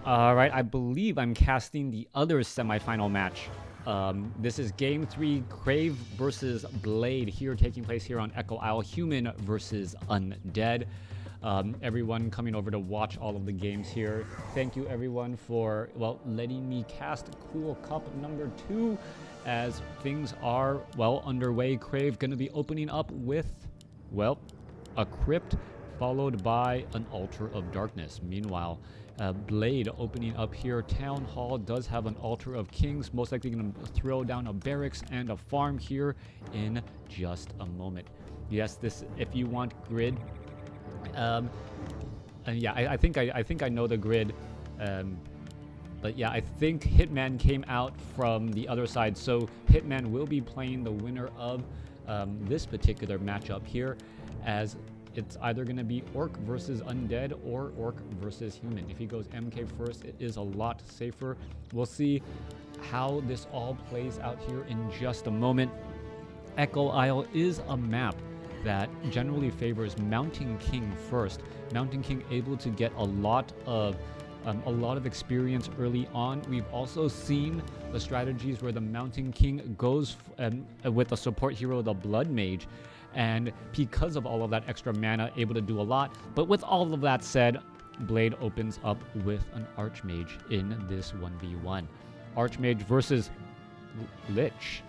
All right, I believe I'm casting the other semifinal match. This is Game 3, Krav versus Blade, here taking place here on Echo Isle, Human versus Undead. Everyone coming over to watch all of the games here. Thank you everyone for, well, letting me cast Cool Cup number 2 as things are, well, underway. Krav going to be opening up with, well, a crypt followed by an altar of darkness. Meanwhile, Blade opening up here. Town Hall does have an altar of kings, most likely going to throw down a barracks and a farm here in just a moment. Yes, this, if you want grid, and yeah, I think I know the grid, but yeah, I think Hitman came out from the other side, so Hitman will be playing the winner of this particular matchup here, as it's either going to be Orc versus Undead or Orc versus Human. If he goes MK first, it is a lot safer. We'll see how this all plays out here in just a moment. Echo Isle is a map that generally favors Mountain King first. Mountain King able to get a lot of experience early on. We've also seen the strategies where the Mountain King goes with a support hero, the Blood Mage, and because of all of that extra mana, able to do a lot. But with all of that said, Blade opens up with an Archmage in this 1v1. Archmage versus Lich.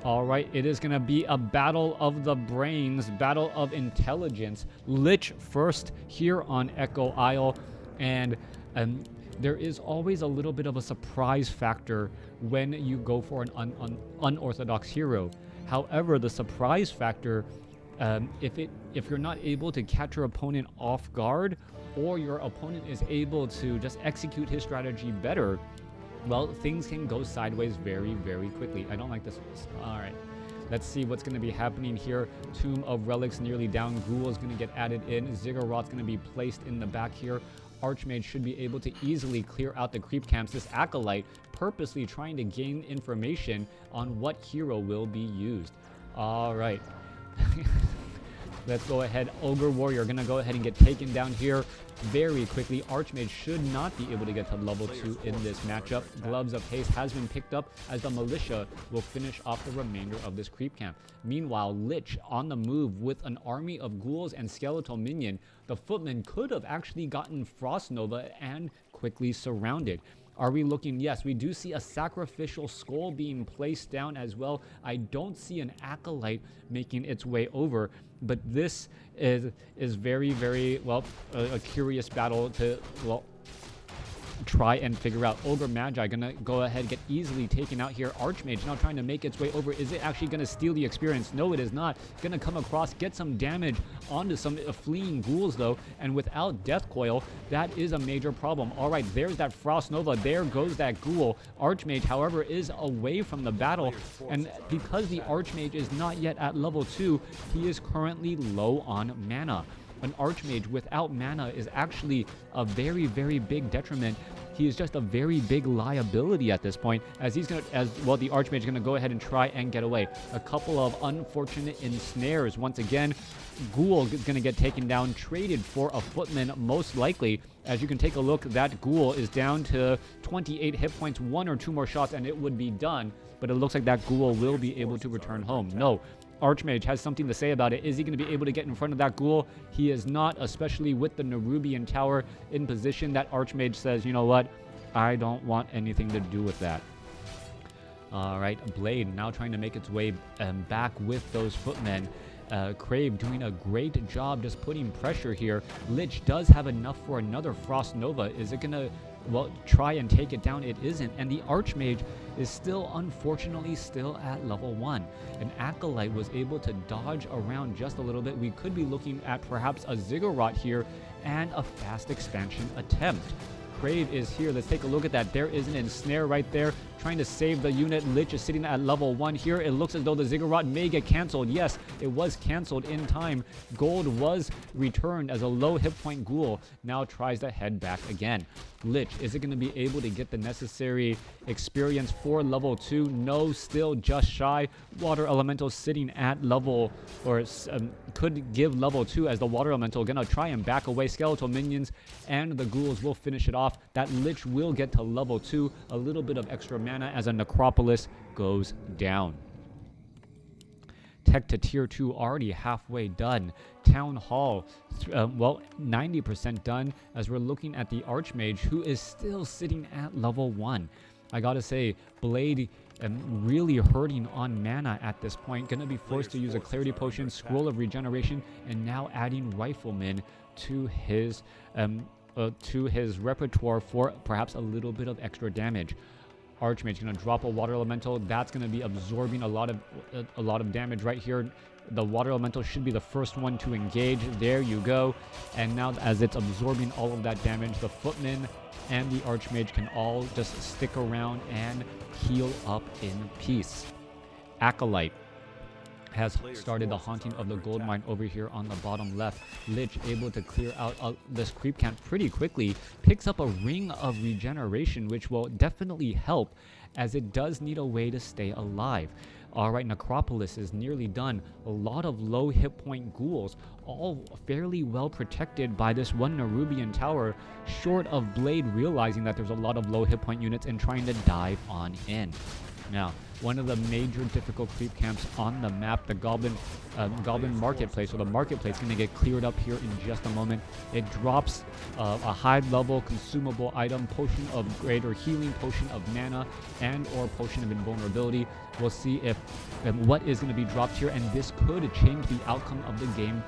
All right, it is going to be a battle of the brains, battle of intelligence. Lich first here on Echo Isle, and there is always a little bit of a surprise factor when you go for an unorthodox hero. However, the surprise factor, if you're not able to catch your opponent off guard, or your opponent is able to just execute his strategy better, well, things can go sideways very, very quickly. I don't like this. All right. Let's see what's going to be happening here. Tomb of Relics nearly down. Ghoul is going to get added in. Ziggurat's going to be placed in the back here. Archmage should be able to easily clear out the creep camps. This Acolyte purposely trying to gain information on what hero will be used. All right. Let's go ahead. Ogre Warrior going to go ahead and get taken down here very quickly. Archmage should not be able to get to level 2 in this matchup. Gloves of Haste has been picked up as the Militia will finish off the remainder of this creep camp. Meanwhile, Lich on the move with an army of ghouls and skeletal minion. The Footman could have actually gotten Frost Nova and quickly surrounded. Are we looking? Yes, we do see a sacrificial skull being placed down as well. I don't see an Acolyte making its way over, but this is very, very, well, a curious battle to, well, try and figure out. Ogre Magi gonna go ahead and get easily taken out here. Archmage now trying to make its way over. Is it actually gonna steal the experience? No, it is not. Gonna come across, get some damage onto some fleeing ghouls though, and without Death Coil, that is a major problem. All right, there's that Frost Nova. There goes that ghoul. Archmage, however, is away from the battle, and because the Archmage is not yet at level 2, he is currently low on mana. An Archmage without mana is actually a very, very big detriment. He is just a very big liability at this point, as he's gonna, as well, the Archmage is gonna go ahead and try and get away. A couple of unfortunate ensnares. Once again, Ghoul is gonna get taken down, traded for a Footman most likely. As you can take a look, that Ghoul is down to 28 hit points, 1 or 2 more shots, and it would be done. But it looks like that Ghoul will be able to return home. No. Archmage has something to say about it. Is he going to be able to get in front of that ghoul? He is not, especially with the Nerubian Tower in position. That Archmage says, you know what? I don't want anything to do with that. All right, Blade now trying to make its way back with those Footmen. Krav doing a great job just putting pressure here. Lich does have enough for another Frost Nova. Is it going to, well, try and take it down? It isn't. And the Archmage is still, unfortunately, still at level 1. An Acolyte was able to dodge around just a little bit. We could be looking at perhaps a Ziggurat here and a fast expansion attempt. Krav is here. Let's take a look at that. There is an ensnare right there, trying to save the unit. Lich is sitting at level 1 here. It looks as though the Ziggurat may get canceled. Yes, it was canceled in time. Gold was returned as a low hit point ghoul. Now tries to head back again. Lich, is it going to be able to get the necessary experience for level 2? No, still just shy. Water Elemental sitting at level, or could give level 2, as the Water Elemental going to try and back away. Skeletal minions and the ghouls will finish it off. off, that Lich will get to level 2. A little bit of extra mana as a Necropolis goes down. Tech to tier 2 already halfway done. Town Hall, well, 90% done, as we're looking at the Archmage, who is still sitting at level 1. I gotta say, Blade really hurting on mana at this point. Gonna be forced to use a Clarity Potion, Scroll of Regeneration, and now adding Rifleman to his repertoire for perhaps a little bit of extra damage. Archmage gonna drop a Water Elemental. That's gonna be absorbing a lot of damage right here. The Water Elemental should be the first one to engage. There you go. And now as it's absorbing all of that damage, the Footman and the Archmage can all just stick around and heal up in peace. Acolyte has started the haunting of the gold mine over here on the bottom left. Lich able to clear out this creep camp pretty quickly, picks up a ring of regeneration, which will definitely help, as it does need a way to stay alive. Alright, Necropolis is nearly done. A lot of low hit point ghouls, all fairly well protected by this one Nerubian tower, short of Blade realizing that there's a lot of low hit point units and trying to dive on in. Now, one of the major difficult creep camps on the map, the Goblin Marketplace, so the Marketplace is going to get cleared up here in just a moment. It drops a high-level consumable item, Potion of Greater Healing, Potion of Mana, and or Potion of Invulnerability. We'll see if what is going to be dropped here, and this could change the outcome of the game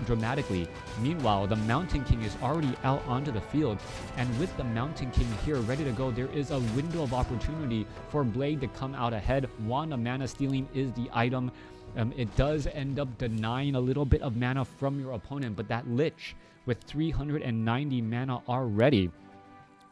dramatically. Meanwhile, the Mountain King is already out onto the field, and with the Mountain King here ready to go, there is a window of opportunity for Blade to come out ahead. Wand of Mana Stealing is the item. It does end up denying a little bit of mana from your opponent, but that Lich with 390 mana already,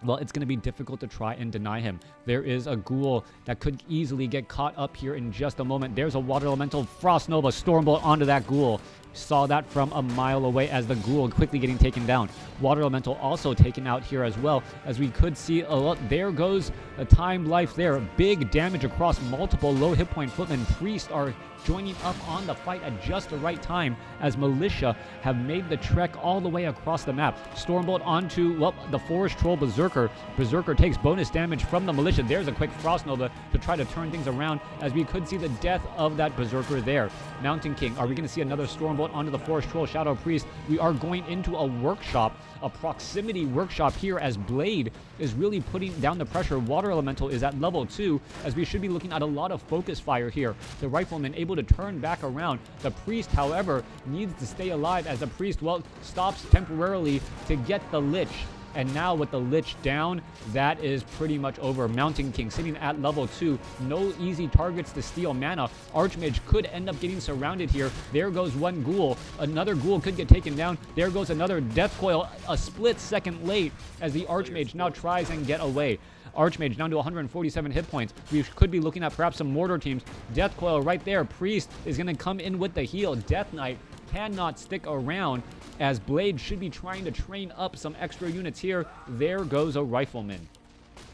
well, it's going to be difficult to try and deny him. There is a ghoul that could easily get caught up here in just a moment. There's a Water Elemental, Frost Nova, Stormbolt onto that ghoul. Saw that from a mile away as the ghoul quickly getting taken down. Water Elemental also taken out here as well, as we could see a lot. There goes a timed life there. Big damage across multiple low hit point footmen. Priest are joining up on the fight at just the right time, as Militia have made the trek all the way across the map. Stormbolt onto, well, the Forest Troll Berserker. Berserker takes bonus damage from the Militia. There's a quick Frost Nova to try to turn things around, as we could see the death of that Berserker there. Mountain King, are we going to see another Stormbolt onto the Forest Troll Shadow Priest? We are going into a workshop, a proximity workshop here, as Blade is really putting down the pressure. Water Elemental is at level 2, as we should be looking at a lot of focus fire here. The Rifleman able to turn back around. The Priest, however, needs to stay alive, as the Priest, well, stops temporarily to get the Lich. And now with the Lich down, that is pretty much over. Mountain King sitting at level 2. No easy targets to steal mana. Archmage could end up getting surrounded here. There goes one ghoul. Another ghoul could get taken down. There goes another Death Coil, a split second late, as the Archmage now tries and get away. Archmage down to 147 hit points. We could be looking at perhaps some mortar teams. Death Coil right there. Priest is going to come in with the heal. Death Knight cannot stick around, as Blade should be trying to train up some extra units here. There goes a Rifleman.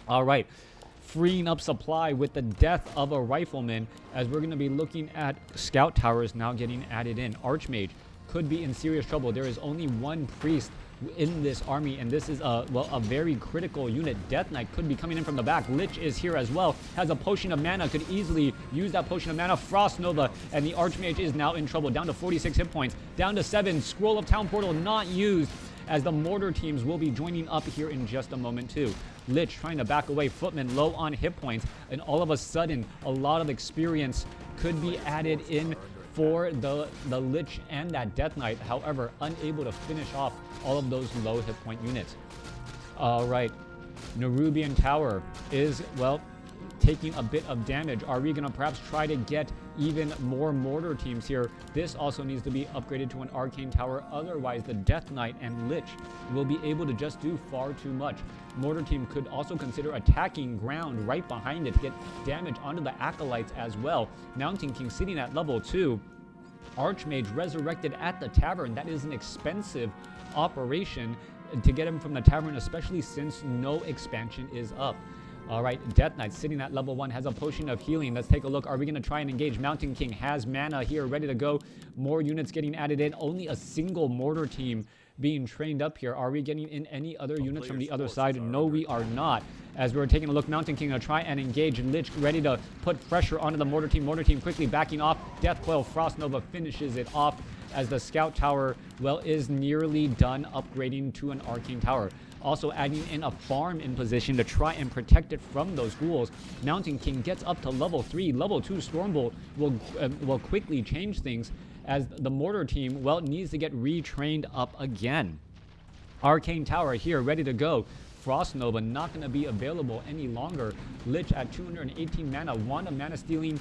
All right, freeing up supply with the death of a Rifleman, as we're going to be looking at Scout Towers now getting added in. Archmage could be in serious trouble. There is only one Priest in this army, and this is a very critical unit. Death Knight could be coming in from the back. Lich is here as well, has a Potion of Mana, could easily use that Potion of Mana. Frost Nova, and the Archmage is now in trouble, down to 46 hit points, down to 7. Scroll of Town Portal not used, as the mortar teams will be joining up here in just a moment too. Lich trying to back away. Footman low on hit points, and all of a sudden a lot of experience could be added in for the Lich and that Death Knight, however, unable to finish off all of those low hit point units. All right, Nerubian Tower is, well, taking a bit of damage. Are we going to perhaps try to get even more mortar teams here? This also needs to be upgraded to an Arcane Tower, otherwise the Death Knight and Lich will be able to just do far too much. Mortar team could also consider attacking ground right behind it to get damage onto the Acolytes as well. Mountain King sitting at level 2. Archmage resurrected at the tavern. That is an expensive operation to get him from the tavern, especially since no expansion is up. All right, Death Knight sitting at level 1 has a Potion of Healing. Let's take a look. Are we going to try and engage? Mountain King has mana here ready to go. More units getting added in. Only a single mortar team being trained up here. Are we getting in any other units from the other side? No, we are not. As we're taking a look, Mountain King gonna try and engage. Lich ready to put pressure onto the Mortar Team. Mortar Team quickly backing off. Death Coil Frost Nova finishes it off as the Scout Tower, well, is nearly done upgrading to an Arcane Tower. Also adding in a farm in position to try and protect it from those ghouls. Mountain King gets up to level 3. Level 2 Stormbolt will quickly change things as the Mortar Team, well, needs to get retrained up again. Arcane Tower here, ready to go. Frost Nova not going to be available any longer. Lich at 218 mana. Wand of Mana Stealing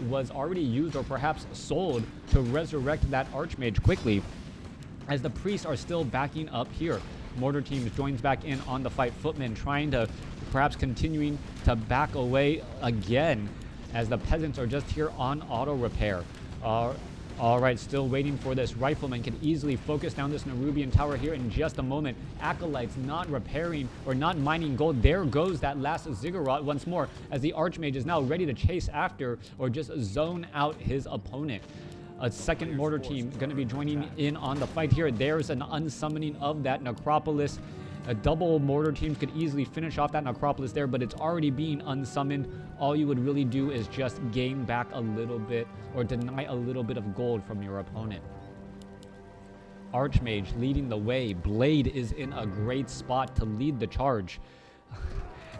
was already used or perhaps sold to resurrect that Archmage quickly, as the priests are still backing up here. Mortar Team joins back in on the fight. Footmen trying to perhaps continuing to back away again, as the peasants are just here on auto repair. All right, still waiting for this. Rifleman can easily focus down this Nerubian Tower here in just a moment. Acolytes not repairing or not mining gold. There goes that last Ziggurat once more, as the Archmage is now ready to chase after or just zone out his opponent. A second Mortar Team going to be joining in on the fight here. There's an unsummoning of that Necropolis. A double Mortar Teams could easily finish off that Necropolis there, but it's already being unsummoned. All you would really do is just gain back a little bit or deny a little bit of gold from your opponent. Archmage leading the way. Blade is in a great spot to lead the charge,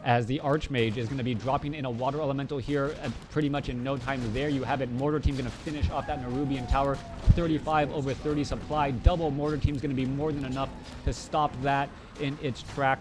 as the Archmage is going to be dropping in a Water Elemental here pretty much in no time. There you have it. Mortar Team going to finish off that Nerubian Tower. 35 over 30 supply. Double Mortar Team is going to be more than enough to stop that in its track,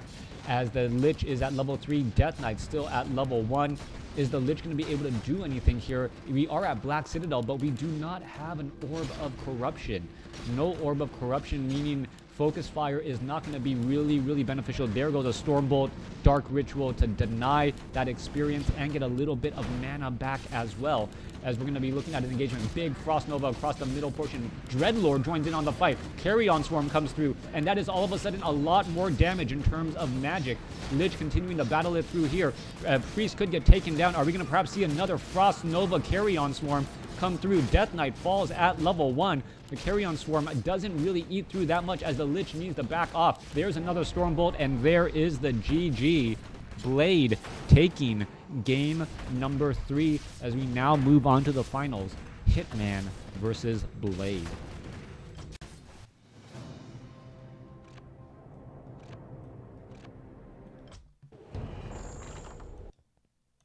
as the Lich is at level 3. Death Knight still at level 1. Is the Lich going to be able to do anything here? We are at Black Citadel, but we do not have an Orb of Corruption. No Orb of Corruption, meaning Focus Fire is not going to be really beneficial. There goes a Stormbolt, Dark Ritual to deny that experience and get a little bit of mana back as well, as we're going to be looking at an engagement. Big Frost Nova across the middle portion. Dreadlord joins in on the fight. Carrion Swarm comes through, and that is all of a sudden a lot more damage in terms of magic. Lich continuing to battle it through here. Priest could get taken down. Are we going to perhaps see another Frost Nova Carrion Swarm come through? Death Knight falls at level 1. The Carrion Swarm doesn't really eat through that much, as the Lich needs to back off. There's another Stormbolt, and there is the GG. Blade taking game number 3 as we now move on to the finals. Hitman versus Blade.